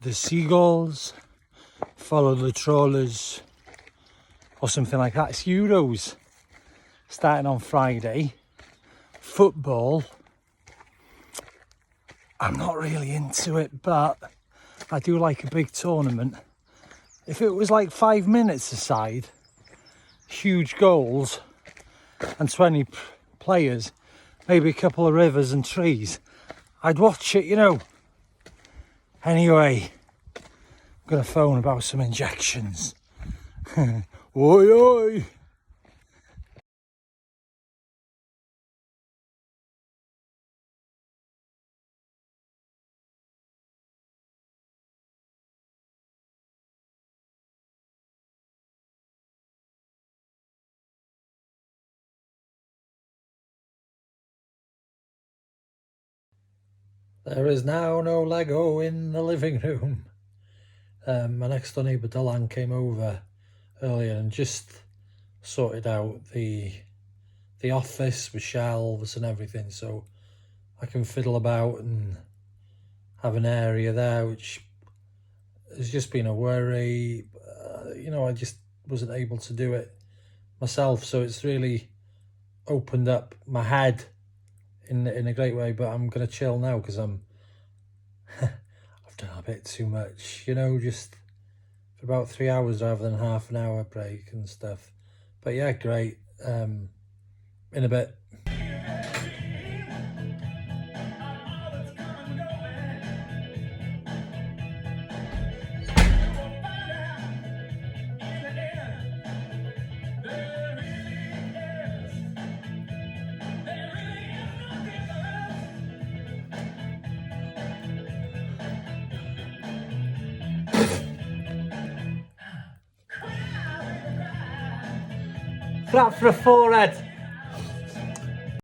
the seagulls, follow the trawlers, or something like that. It's Euros starting on Friday. Football, I'm not really into it, but I do like a big tournament. If it was like 5 minutes aside, huge goals and 20 players, maybe a couple of rivers and trees, I'd watch it, you know. Anyway, I'm gonna phone about some injections. Oi, oi. There is now no Lego in the living room. My next door neighbour Delan came over earlier and just sorted out the office with shelves and everything, so I can fiddle about and have an area there, which has just been a worry. You know, I just wasn't able to do it myself, so it's really opened up my head in a great way. But I'm gonna chill now because I've done a bit too much, you know, just for about 3 hours rather than half an hour break and stuff. But yeah, great. In a bit. Clap for a forehead.